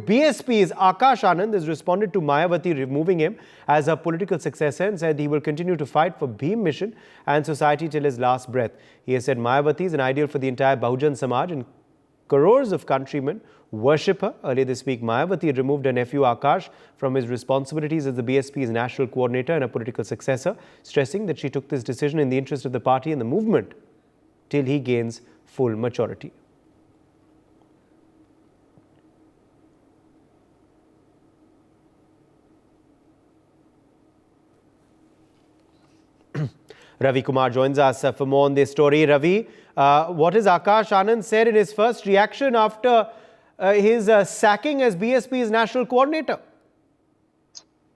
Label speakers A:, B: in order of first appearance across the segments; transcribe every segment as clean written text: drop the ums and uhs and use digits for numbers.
A: BSP's Akash Anand has responded to Mayawati removing him as her political successor and said he will continue to fight for Bhim Mission and society till his last breath. He has said Mayawati is an ideal for the entire Bahujan Samaj and crores of countrymen worship her. Earlier this week, Mayawati had removed her nephew Akash from his responsibilities as the BSP's national coordinator and a political successor, stressing that she took this decision in the interest of the party and the movement till he gains full maturity. Ravi Kumar joins us for more on this story. Ravi, what has Akash Anand said in his first reaction after his sacking as BSP's national coordinator?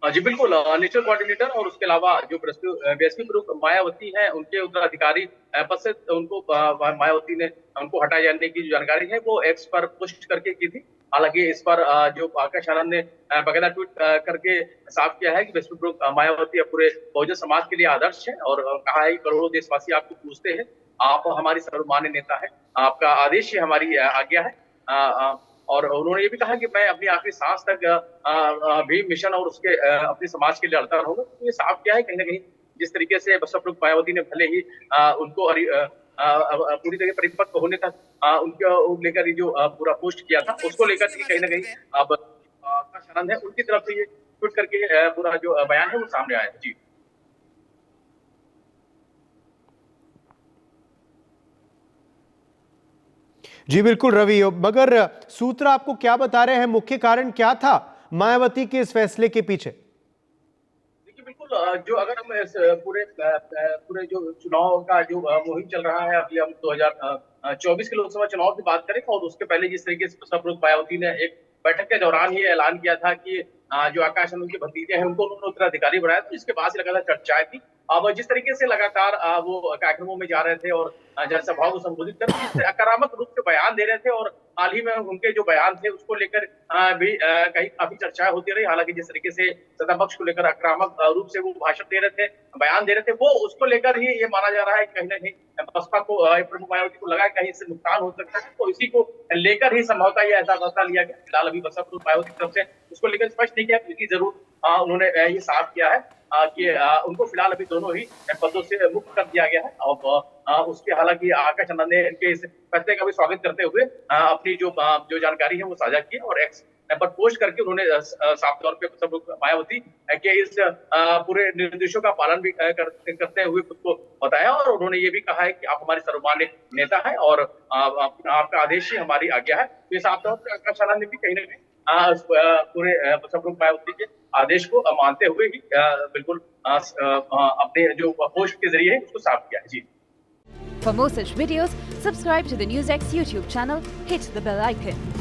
B: जी बिल्कुल, national coordinator और उसके अलावा जो BSP प्रमुख मायावती हैं, उनके उत्तराधिकारी पद से उनको मायावती ने उनको हटाए जाने की जो जानकारी है वो एक्स पर पोस्ट करके की थी। हालांकि इस पर जो आकाश आनंद ने बकायदा ट्वीट करके साफ किया है कि बीएसपी प्रमुख मायावती पूरे बहुजन समाज के लिए आदर्श है और कहा है कि करोड़ों देशवासी आपको पूछते हैं, आप हमारी सर्वमान्य नेता है, आपका आदेश ही हमारी आज्ञा है। और उन्होंने ये भी कहा कि मैं अपनी आखिरी सांस तक भीम मिशन और उसके अपने समाज के लिए लड़ता रहूंगा। तो ये साफ किया है कहीं ना कहीं जिस तरीके से बसपा प्रमुख मायावती ने भले ही उनको पूरी तरह परिपक्व होने तक उनको लेकर जो पूरा पोस्ट किया था उसको लेकर कहीं ना कहीं अब आकाश आनंद है उनकी तरफ से ये ट्वीट करके पूरा जो बयान है वो सामने आया है। जी
A: जी बिल्कुल रवि, मगर सूत्र आपको क्या बता रहे हैं, मुख्य कारण क्या था मायावती के इस फैसले के पीछे?
B: देखिए बिल्कुल, जो अगर हम इस पूरे जो चुनाव का जो मुहिम चल रहा है अभी हम 2024 के लोकसभा चुनाव की बात करें और उसके पहले जिस तरीके से बसपा प्रमुख मायावती ने एक बैठक के दौरान ही ऐलान किया था कि जो आकाश आनंद के भतीजे हैं उनको उन्होंने उत्तराधिकारी बनाया, तो इसके बाद से लगातार चर्चाएं थी। अब जिस तरीके से लगातार वो कार्यक्रमों में जा रहे थे और जनसभाओं को संबोधित कर आक्रामक रूप से बयान दे रहे थे और हाल ही में उनके जो बयान थे उसको लेकर भी कहीं काफी चर्चाएं होती रही। हालांकि जिस तरीके से सत्ता पक्ष को लेकर आक्रामक रूप से वो भाषण दे रहे थे, बयान दे रहे थे, वो उसको लेकर ही ये माना जा रहा है कहीं ना कहीं बसपा को प्रमुख मायावती को लगा कहीं इससे नुकसान हो सकता है, तो इसी को लेकर ही संभवतः ये ऐसा फैसला लिया गया। फिलहाल अभी बसपा प्रमुख मायावती की तरफ से उसको लेकर स्पष्ट नहीं किया, क्योंकि जरूर उन्होंने ये साफ किया है कि उनको फिलहाल अभी दोनों ही पदों से मुक्त कर दिया गया है। और उसके हालांकि आकाश आनंद ने इनके इस फैसले का भी स्वागत करते हुए अपनी जो जानकारी है वो साझा की और एक्स पर पोस्ट करके उन्होंने साफ तौर पे सब मायावती के इस पूरे निर्देशों का पालन भी करते हुए खुद को बताया और उन्होंने ये भी कहा है कि आप हमारे सर्वमान्य नेता हैं और आपका आदेश ही हमारी आज्ञा है। तो ये साफ तौर पर आकाश आनंद ने भी कहीं ना कहीं पूरे सब लोग मायावती के आदेश को मानते हुए ही बिल्कुल अपने जो पोस्ट के जरिए उसको साफ किया है। जी
C: For more such videos, subscribe to the NewsX YouTube channel, hit the bell icon.